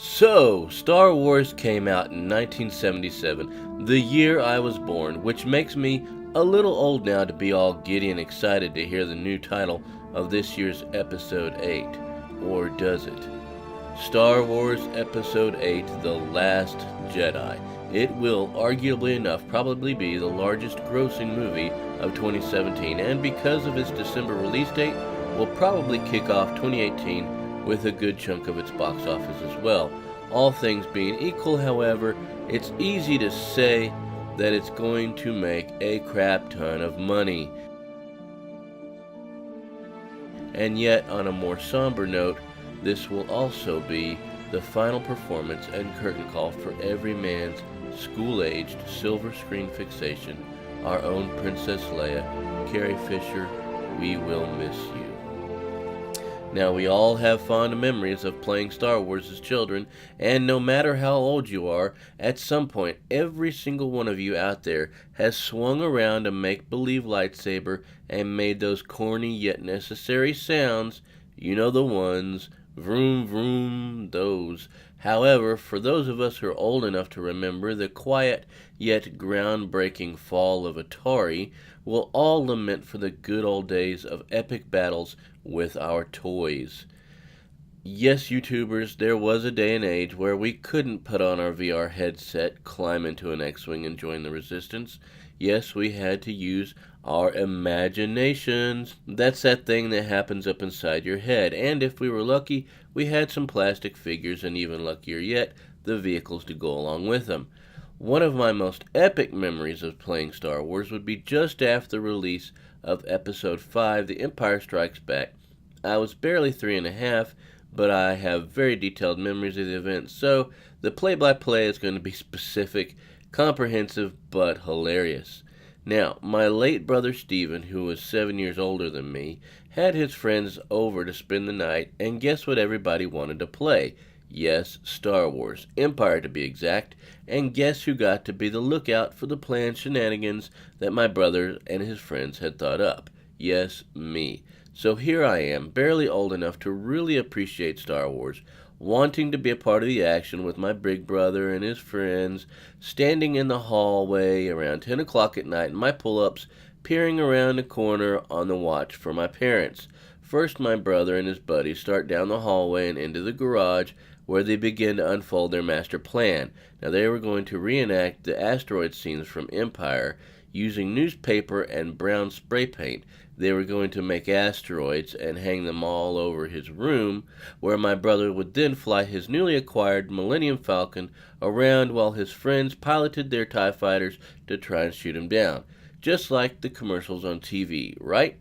So, Star Wars came out in 1977, the year I was born, which makes me a little old now to be all giddy and excited to hear the new title of this year's Episode VIII. Or does it? Star Wars Episode VIII, The Last Jedi. It will, arguably enough, probably be the largest grossing movie of 2017, and because of its December release date, will probably kick off 2018 with a good chunk of its box office as well. All things being equal, however, it's easy to say that it's going to make a crap ton of money. And yet, on a more somber note, this will also be the final performance and curtain call for every man's school-aged silver screen fixation, our own Princess Leia. Carrie Fisher, we will miss you. Now, we all have fond memories of playing Star Wars as children, and no matter how old you are, at some point, every single one of you out there has swung around a make-believe lightsaber and made those corny yet necessary sounds. You know the ones. Vroom, vroom, those. However, for those of us who are old enough to remember the quiet yet groundbreaking fall of Atari, we'll all lament for the good old days of epic battles with our toys. Yes, YouTubers, there was a day and age where we couldn't put on our VR headset, climb into an X-Wing, and join the Resistance. Yes, we had to use our imaginations. That's that thing that happens up inside your head. And if we were lucky, we had some plastic figures, and even luckier yet, the vehicles to go along with them. One of my most epic memories of playing Star Wars would be just after the release of Episode V, The Empire Strikes Back. I was barely 3.5, but I have very detailed memories of the event, so the play-by-play is going to be specific, comprehensive, but hilarious. Now, my late brother Stephen, who was 7 years older than me, had his friends over to spend the night, and guess what everybody wanted to play? Yes, Star Wars, Empire to be exact, and guess who got to be the lookout for the planned shenanigans that my brother and his friends had thought up? Yes, me. So here I am, barely old enough to really appreciate Star Wars, wanting to be a part of the action with my big brother and his friends, standing in the hallway around 10 o'clock at night in my pull-ups, peering around the corner on the watch for my parents. First, my brother and his buddies start down the hallway and into the garage, where they begin to unfold their master plan. Now, they were going to reenact the asteroid scenes from Empire using newspaper and brown spray paint. They were going to make asteroids and hang them all over his room, where my brother would then fly his newly acquired Millennium Falcon around while his friends piloted their TIE fighters to try and shoot him down. Just like the commercials on TV, right?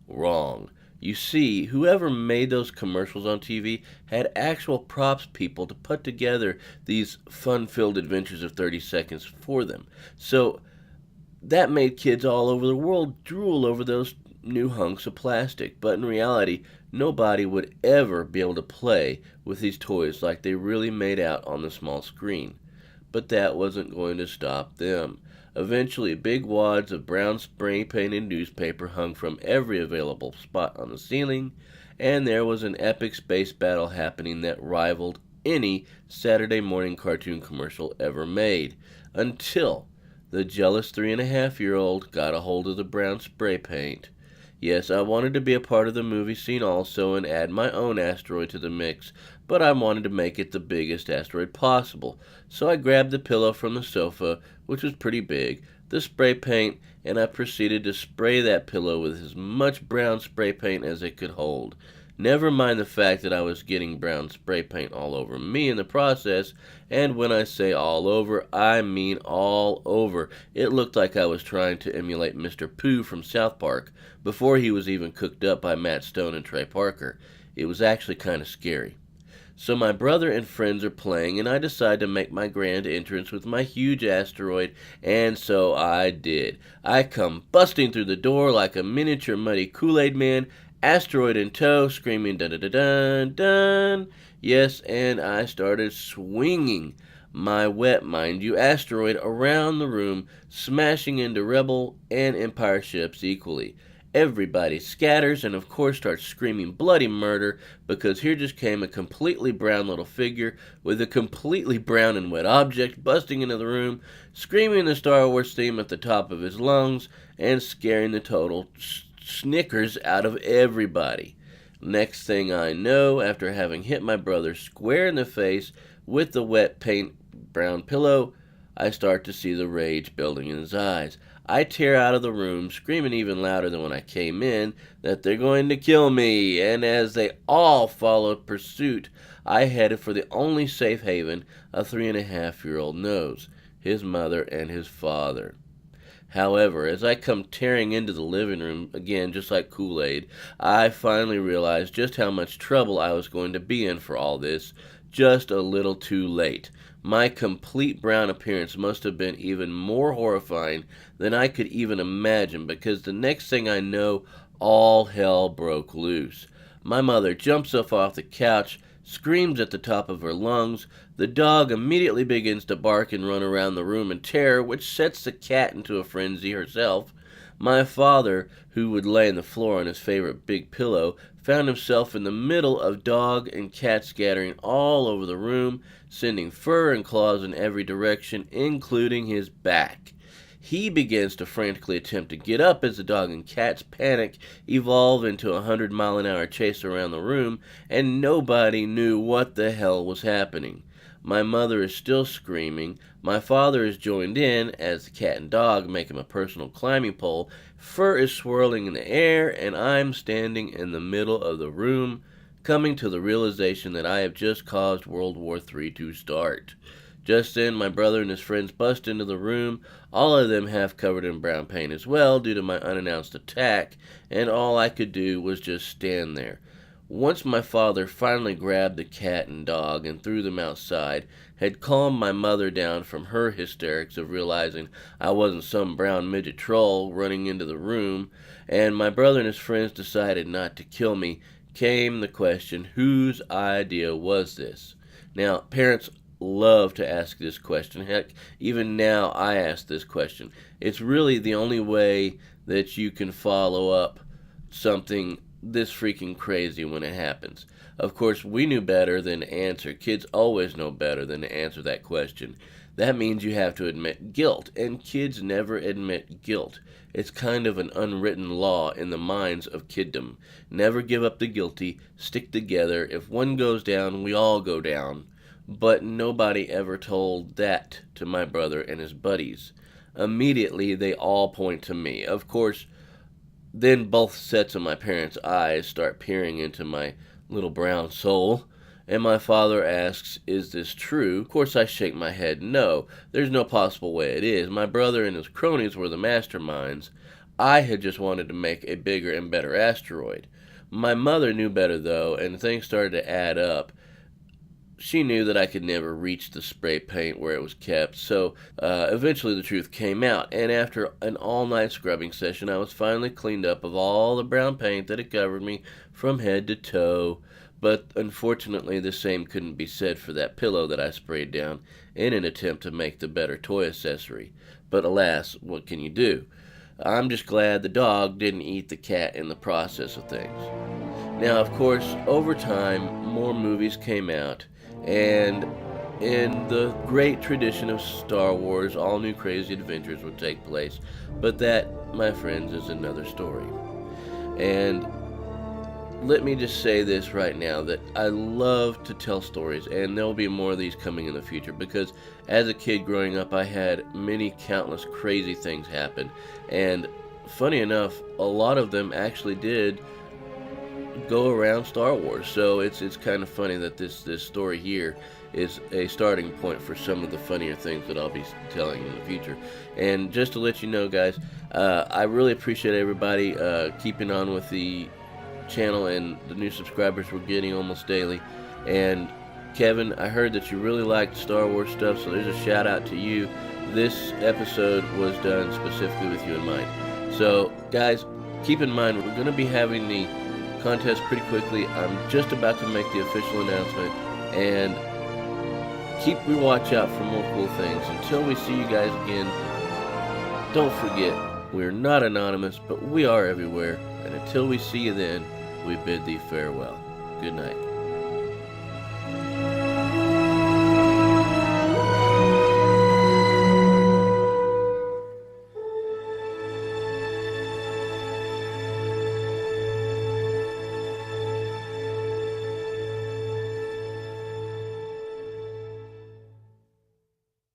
Wrong. You see, whoever made those commercials on TV had actual props people to put together these fun-filled adventures of 30 seconds for them. So that made kids all over the world drool over those new hunks of plastic. But in reality, nobody would ever be able to play with these toys like they really made out on the small screen. But that wasn't going to stop them. Eventually, big wads of brown spray-painted newspaper hung from every available spot on the ceiling, and there was an epic space battle happening that rivaled any Saturday morning cartoon commercial ever made, until the jealous 3.5-year-old got a hold of the brown spray paint. Yes, I wanted to be a part of the movie scene also and add my own asteroid to the mix, but I wanted to make it the biggest asteroid possible. So I grabbed the pillow from the sofa, which was pretty big, the spray paint, and I proceeded to spray that pillow with as much brown spray paint as it could hold. Never mind the fact that I was getting brown spray paint all over me in the process, and when I say all over, I mean all over. It looked like I was trying to emulate Mr. Pooh from South Park before he was even cooked up by Matt Stone and Trey Parker. It was actually kind of scary. So my brother and friends are playing, and I decide to make my grand entrance with my huge asteroid, and so I did. I come busting through the door like a miniature muddy Kool-Aid man, asteroid in tow, screaming dun-dun-dun-dun-dun. Yes, and I started swinging my wet, mind you, asteroid around the room, smashing into Rebel and Empire ships equally. Everybody scatters and of course starts screaming bloody murder, because here just came a completely brown little figure with a completely brown and wet object busting into the room, screaming the Star Wars theme at the top of his lungs and scaring the total snickers out of everybody. Next thing I know, after having hit my brother square in the face with the wet paint brown pillow, I start to see the rage building in his eyes. I tear out of the room, screaming even louder than when I came in, that they're going to kill me, and as they all followed pursuit, I headed for the only safe haven a 3.5-year-old knows, his mother and his father. However, as I come tearing into the living room, again just like Kool-Aid, I finally realized just how much trouble I was going to be in for all this, just a little too late. My complete brown appearance must have been even more horrifying than I could even imagine, because the next thing I know, all hell broke loose. My mother jumps up off the couch, screams at the top of her lungs. The dog immediately begins to bark and run around the room in terror, which sets the cat into a frenzy herself. My father, who would lay on the floor on his favorite big pillow, found himself in the middle of dog and cat scattering all over the room, sending fur and claws in every direction, including his back. He begins to frantically attempt to get up as the dog and cat's panic evolve into a 100-mile-an-hour chase around the room, and nobody knew what the hell was happening. My mother is still screaming. My father is joined in as the cat and dog make him a personal climbing pole. Fur is swirling in the air, and I'm standing in the middle of the room, coming to the realization that I have just caused World War III to start. Just then, my brother and his friends bust into the room, all of them half covered in brown paint as well due to my unannounced attack, and all I could do was just stand there. Once my father finally grabbed the cat and dog and threw them outside, had calmed my mother down from her hysterics of realizing I wasn't some brown midget troll running into the room, and my brother and his friends decided not to kill me, came the question, whose idea was this? Now, parents love to ask this question. Heck, even now I ask this question. It's really the only way that you can follow up something this freaking crazy when it happens. Of course, we knew better than to answer. Kids always know better than to answer that question. That means you have to admit guilt, and kids never admit guilt. It's kind of an unwritten law in the minds of kiddom. Never give up the guilty, stick together. If one goes down, we all go down. But nobody ever told that to my brother and his buddies. Immediately, they all point to me. Of course, then both sets of my parents' eyes start peering into my little brown soul, and my father asks, is this true? Of course, I shake my head, no, there's no possible way it is. My brother and his cronies were the masterminds. I had just wanted to make a bigger and better asteroid. My mother knew better, though, and things started to add up. She knew that I could never reach the spray paint where it was kept, so eventually the truth came out, and after an all-night scrubbing session, I was finally cleaned up of all the brown paint that had covered me from head to toe. But unfortunately, the same couldn't be said for that pillow that I sprayed down in an attempt to make the better toy accessory. But alas, what can you do? I'm just glad the dog didn't eat the cat in the process of things. Now, of course, over time, more movies came out, and in the great tradition of Star Wars, all new crazy adventures would take place. But that, my friends, is another story. And let me just say this right now, that I love to tell stories, and there'll be more of these coming in the future, because as a kid growing up, I had many countless crazy things happen. And funny enough, a lot of them actually did go around Star Wars, so it's kind of funny that this story here is a starting point for some of the funnier things that I'll be telling in the future. And just to let you know, guys, I really appreciate everybody keeping on with the channel and the new subscribers we're getting almost daily. And Kevin, I heard that you really liked Star Wars stuff, so there's a shout out to you. This episode was done specifically with you in mind. So guys, keep in mind we're going to be having the contest pretty quickly. I'm just about to make the official announcement, and keep your watch out for more cool things. Until we see you guys again, don't forget, We are not anonymous, but we are everywhere, and until we see you then, we bid thee farewell. Good night.